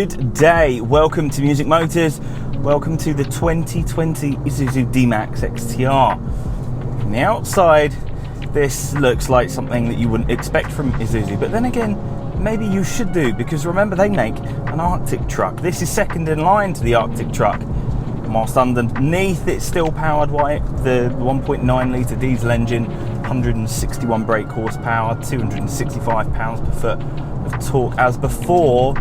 Good day, welcome to Music Motors, welcome to the 2020 Isuzu D-Max XTR. From the outside, this looks like something that you wouldn't expect from Isuzu, but then again, maybe you should do, because remember they make an Arctic truck. This is second in line to the Arctic truck. And whilst underneath it's still powered by the 1.9 litre diesel engine, 161 brake horsepower, 265 pounds per foot of torque. As before,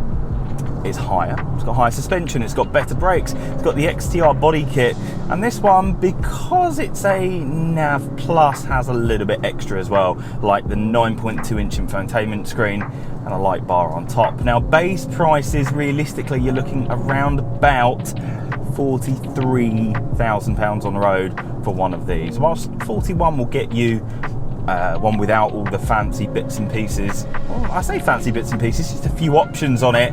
it's higher, it's got higher suspension, it's got better brakes, it's got the XTR body kit, and this one, because it's a Nav Plus, has a little bit extra as well, like the 9.2 inch infotainment screen and a light bar on top. Now base prices, realistically, you're looking around about £43,000 on the road for one of these, whilst 41 will get you one without all the fancy bits and pieces. Well, I say fancy bits and pieces, just a few options on it.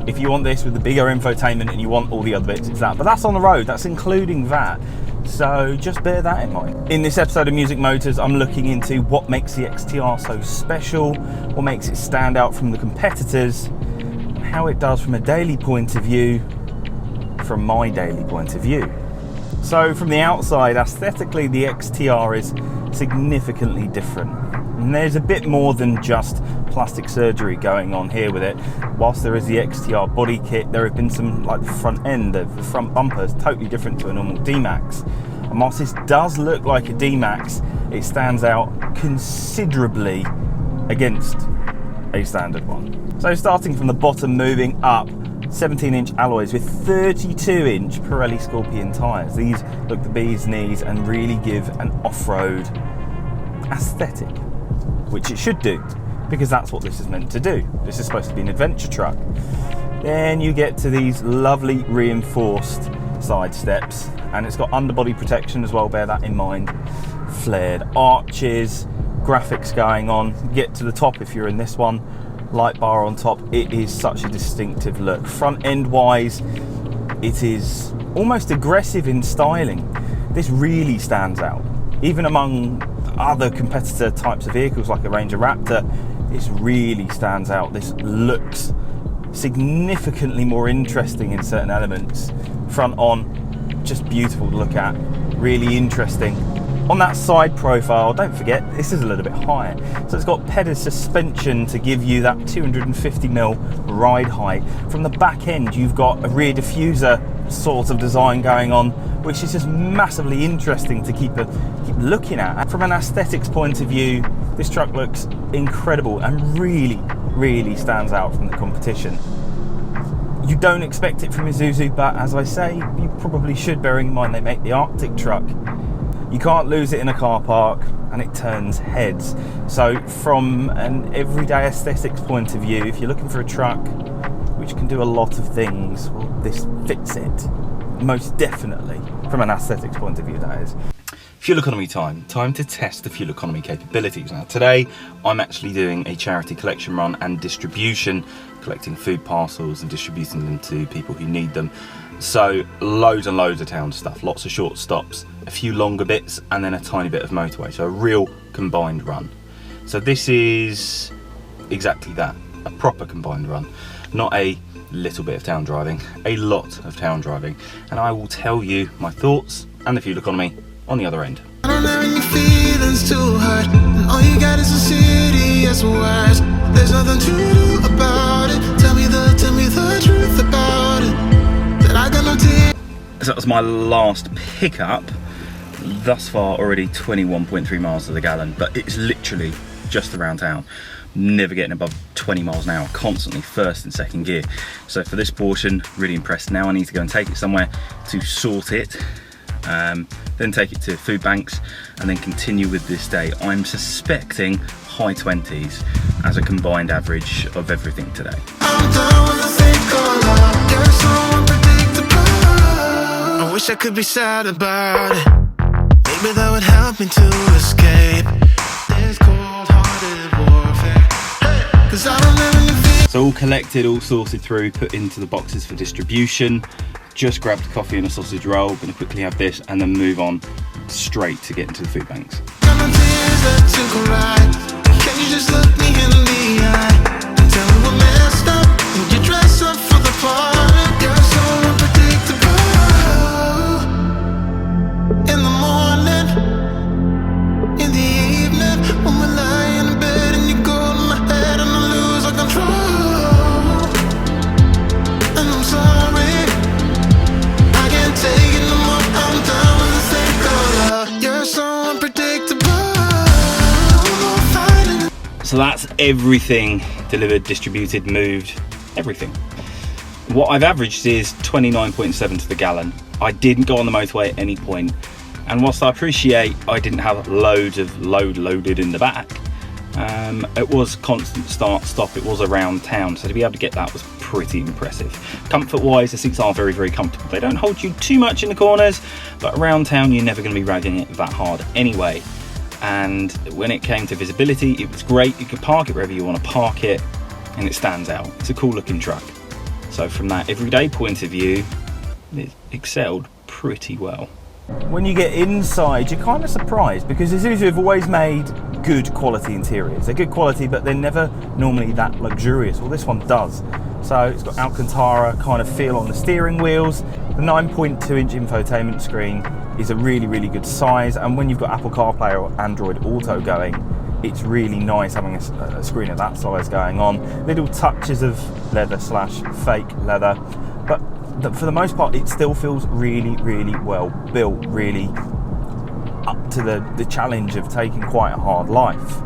If you want this with the bigger infotainment and you want all the other bits, it's that. But that's on the road, that's including that. So just bear that in mind. In this episode of Music Motors, I'm looking into what makes the XTR so special, what makes it stand out from the competitors, and how it does from a daily point of view, from my daily point of view. So from the outside, aesthetically, the XTR is significantly different. And there's a bit more than just plastic surgery going on here with it. Whilst there is the XTR body kit, there have been some, like the front end, the front bumper is totally different to a normal D-Max. And whilst this does look like a D-Max, it stands out considerably against a standard one. So starting from the bottom, moving up, 17-inch alloys with 32-inch Pirelli Scorpion tyres. These look the bee's knees and really give an off-road aesthetic, which it should do, because that's what this is meant to do. This is supposed to be an adventure truck. Then you get to these lovely reinforced side steps, and it's got underbody protection as well, bear that in mind. Flared arches, graphics going on. Get to the top if you're in this one. Light bar on top. It is such a distinctive look. Front end wise, it is almost aggressive in styling. This really stands out. Even among other competitor types of vehicles like a Ranger Raptor, this really stands out. This looks significantly more interesting in certain elements. Front on, just beautiful to look at, really interesting. On that side profile, don't forget, this is a little bit higher. So it's got pedal suspension to give you that 250mm ride height. From the back end, you've got a rear diffuser sort of design going on, which is just massively interesting to keep looking at. From an aesthetics point of view, this truck looks incredible and really stands out from the competition. You don't expect it from Isuzu, but as I say, you probably should, bearing in mind they make the Arctic truck. You can't lose it in a car park, and it turns heads. So from an everyday aesthetics point of view, if you're looking for a truck which can do a lot of things, well, this fits it, most definitely, from an aesthetics point of view, that is. Fuel economy time to test the fuel economy capabilities. Now today, I'm actually doing a charity collection run and distribution, collecting food parcels and distributing them to people who need them. So loads and loads of town stuff, lots of short stops, a few longer bits, and then a tiny bit of motorway. So a real combined run. So this is exactly that, a proper combined run, not a little bit of town driving, a lot of town driving. And I will tell you my thoughts and the fuel economy on the other end. I don't have any feelings to hurt, and all you got is a city as worse. There's nothing to do about it. Tell me the truth about it. That I got no tears. So that was my last pickup. Thus far, already 21.3 miles to the gallon, but it's literally just around town. Never getting above 20 miles an hour, constantly first and second gear. So for this portion, really impressed. Now I need to go and take it somewhere to sort it. Then take it to food banks and then continue with this day. I'm suspecting high 20s as a combined average of everything today. I'm done with the fake love. You're so unpredictable. I wish I could be sad about it. Maybe that would help me to escape this cold-hearted warfare. Hey, 'cause I don't live in the fear. So all collected, all sorted through, put into the boxes for distribution. Just grabbed a coffee and a sausage roll, gonna quickly have this and then move on straight to get into the food banks. Got no tears left to cry. Can you just look me in the eye and tell me what messed up? And you dress up that's everything delivered, distributed, moved, everything. What I've averaged is 29.7 to the gallon. I didn't go on the motorway at any point, and whilst I appreciate I didn't have loads of load loaded in the back, it was constant start stop, it was around town, so to be able to get that was pretty impressive. Comfort wise, the seats are very, very comfortable. They don't hold you too much in the corners, but around town you're never going to be ragging it that hard anyway. And when it came to visibility, it was great. You could park it wherever you want to park it, and it stands out. It's a cool looking truck. So from that everyday point of view, it excelled pretty well. When you get inside, you're kind of surprised, because Isuzu have always made good quality interiors. They're good quality, but they're never normally that luxurious. Well, this one does. So it's got Alcantara kind of feel on the steering wheels. The 9.2 inch infotainment screen is a really, really good size, and when you've got Apple CarPlay or Android Auto going, it's really nice having a screen of that size going on. Little touches of leather / fake leather, but for the most part it still feels really, really well built, really up to the challenge of taking quite a hard life.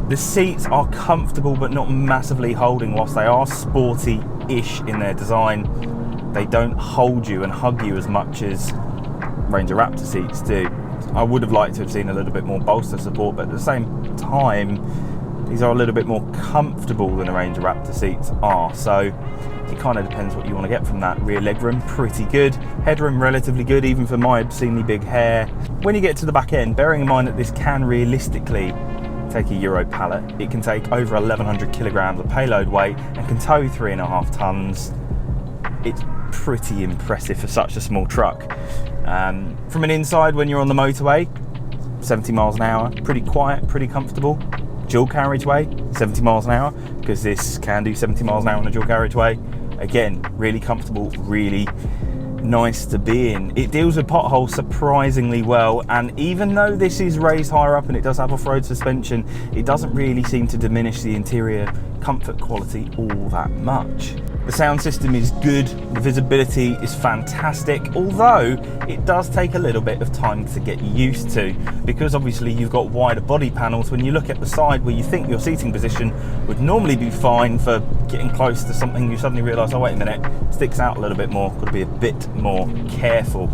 The seats are comfortable but not massively holding. Whilst they are sporty-ish in their design, they don't hold you and hug you as much as Ranger Raptor seats do. I would have liked to have seen a little bit more bolster support, but at the same time, these are a little bit more comfortable than the Ranger Raptor seats are, so it kind of depends what you want to get from that. Rear legroom, pretty good. Headroom, relatively good, even for my obscenely big hair. When you get to the back end, bearing in mind that this can realistically take a Euro pallet, it can take over 1,100 kilograms of payload weight and can tow 3.5 tons. It's pretty impressive for such a small truck. From an inside, when you're on the motorway, 70 miles an hour, pretty quiet, pretty comfortable. Dual carriageway, 70 miles an hour, because this can do 70 miles an hour on a dual carriageway. Again, really comfortable, really nice to be in. It deals with potholes surprisingly well, and even though this is raised higher up and it does have off-road suspension, it doesn't really seem to diminish the interior comfort quality all that much. The sound system is good, the visibility is fantastic, although it does take a little bit of time to get used to, because obviously you've got wider body panels. When you look at the side where you think your seating position would normally be fine for getting close to something, you suddenly realise, oh wait a minute, it sticks out a little bit more, got to be a bit more careful.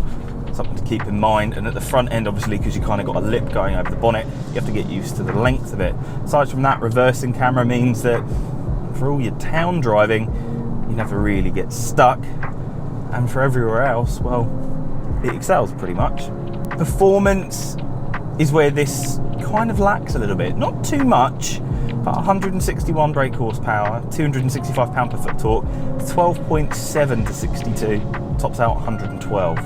Something to keep in mind. And at the front end, obviously, because you kind of got a lip going over the bonnet, you have to get used to the length of it. Aside from that, reversing camera means that for all your town driving, you never really get stuck, and for everywhere else, well, it excels pretty much. Performance is where this kind of lacks a little bit, not too much, but 161 brake horsepower, 265 pound per foot torque, 12.7 to 62, tops out 112.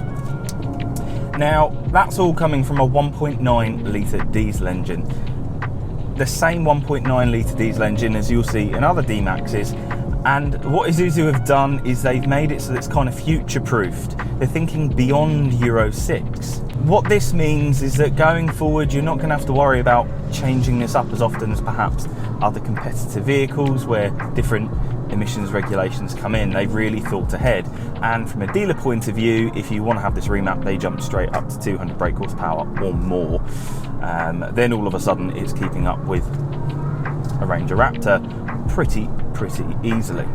Now, that's all coming from a 1.9 litre diesel engine. The same 1.9 litre diesel engine as you'll see in other D-Maxes. And what Isuzu have done is they've made it so that it's kind of future-proofed. They're thinking beyond Euro 6. What this means is that going forward, you're not going to have to worry about changing this up as often as perhaps other competitive vehicles where different emissions regulations come in. They've really thought ahead. And from a dealer point of view, if you want to have this remap, they jump straight up to 200 brake horsepower or more. Then all of a sudden, it's keeping up with a Ranger Raptor pretty easily.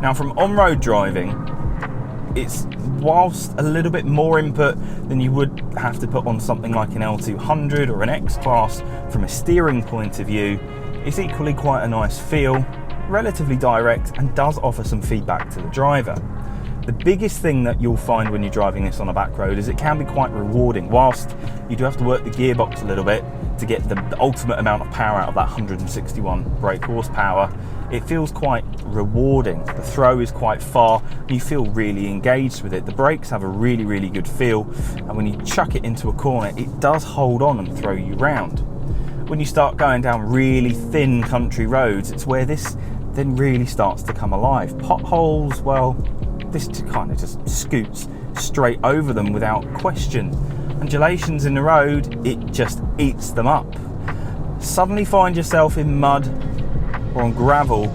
Now, from on-road driving, it's, whilst a little bit more input than you would have to put on something like an L200 or an X-Class, from a steering point of view, it's equally quite a nice feel, relatively direct, and does offer some feedback to the driver. The biggest thing that you'll find when you're driving this on a back road is it can be quite rewarding. Whilst you do have to work the gearbox a little bit to get the ultimate amount of power out of that 161 brake horsepower, it feels quite rewarding. The throw is quite far, you feel really engaged with it. The brakes have a really good feel, and when you chuck it into a corner, it does hold on and throw you round. When you start going down really thin country roads, it's where this then really starts to come alive. Potholes, well, this kind of just scoots straight over them without question. Undulations in the road, it just eats them up. Suddenly find yourself in mud or on gravel,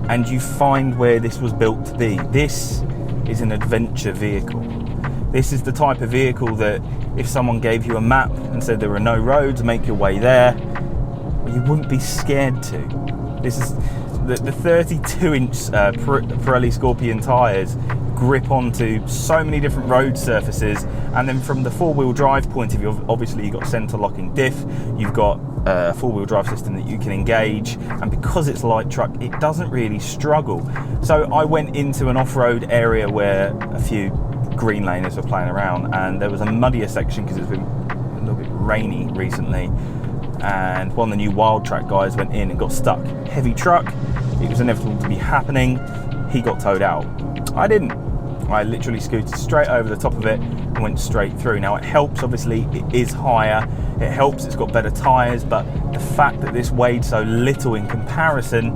and you find where this was built to be. This is an adventure vehicle. This is the type of vehicle that if someone gave you a map and said there are no roads, make your way there, where you wouldn't be scared to. This is the 32-inch Pirelli Scorpion tyres grip onto so many different road surfaces, and then from the four-wheel drive point of view, obviously you've got centre locking diff, you've got a four-wheel drive system that you can engage, and because it's a light truck, it doesn't really struggle. So I went into an off-road area where a few green laners were playing around, and there was a muddier section because it's been a little bit rainy recently, and one of the new Wild Track guys went in and got stuck. Heavy truck, it was inevitable to be happening. He got towed out. I didn't. I literally scooted straight over the top of it and went straight through. Now it helps, obviously, it is higher. It helps, it's got better tyres, but the fact that this weighed so little in comparison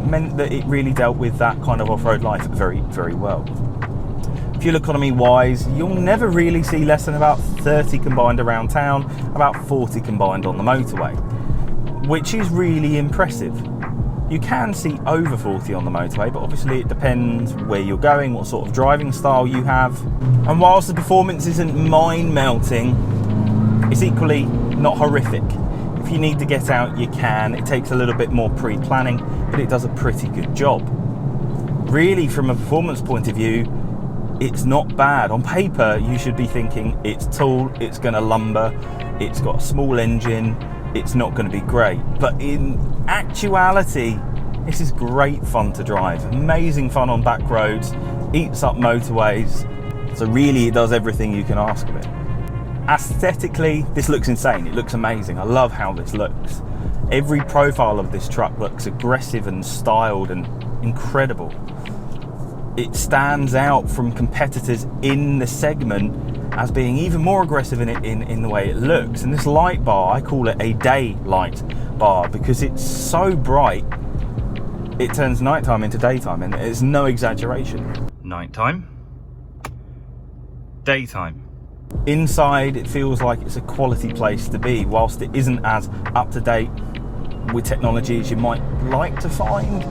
meant that it really dealt with that kind of off-road life very, very well. Fuel economy wise, you'll never really see less than about 30 combined around town, about 40 combined on the motorway, which is really impressive. You can see over 40 on the motorway, but obviously it depends where you're going, what sort of driving style you have. And whilst the performance isn't mind-melting, it's equally not horrific. If you need to get out, you can. It takes a little bit more pre-planning, but it does a pretty good job. Really, from a performance point of view, it's not bad. On paper, you should be thinking it's tall, it's going to lumber, it's got a small engine, it's not going to be great. But in actuality, this is great fun to drive. Amazing fun on back roads, eats up motorways. So really, it does everything you can ask of it. Aesthetically, this looks insane. It looks amazing. I love how this looks. Every profile of this truck looks aggressive and styled and incredible. It stands out from competitors in the segment as being even more aggressive in the way it looks. And this light bar, I call it a day light bar because it's so bright, it turns nighttime into daytime, and it's no exaggeration. Nighttime, daytime. Inside, it feels like it's a quality place to be, whilst it isn't as up-to-date with technology as you might like to find.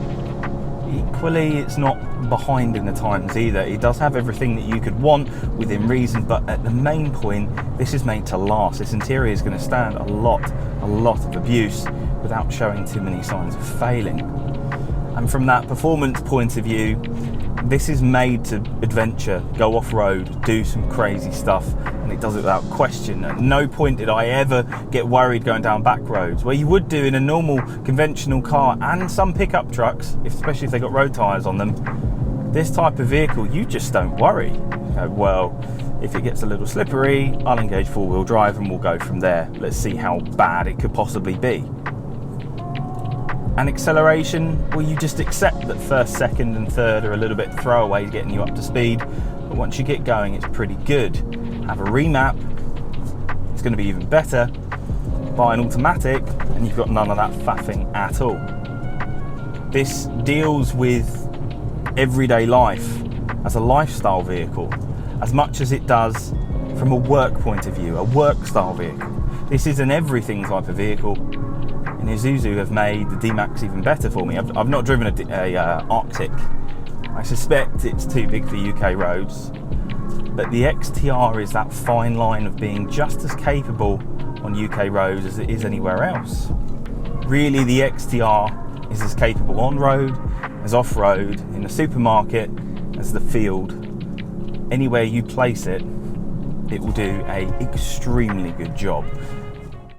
Equally, it's not behind in the times either. It does have everything that you could want within reason, but at the main point, this is made to last. This interior is going to stand a lot of abuse without showing too many signs of failing. And from that performance point of view, this is made to adventure, go off-road, do some crazy stuff, and it does it without question. At no point did I ever get worried going down back roads, where you would do in a normal conventional car and some pickup trucks, especially if they got road tyres on them. This type of vehicle, you just don't worry. You go, well, if it gets a little slippery, I'll engage four-wheel drive and we'll go from there. Let's see how bad it could possibly be. And acceleration, well, you just accept that first, second and third are a little bit throwaway getting you up to speed, but once you get going, it's pretty good. Have a remap, it's going to be even better. Buy an automatic and you've got none of that faffing at all. This deals with everyday life as a lifestyle vehicle as much as it does from a work point of view, a work style vehicle. This is an everything type of vehicle. And Isuzu have made the D-Max even better for me. I've not driven a Arctic. I suspect it's too big for UK roads. But the XTR is that fine line of being just as capable on UK roads as it is anywhere else. Really, the XTR is as capable on road, as off road, in the supermarket, as the field. Anywhere you place it, it will do an extremely good job.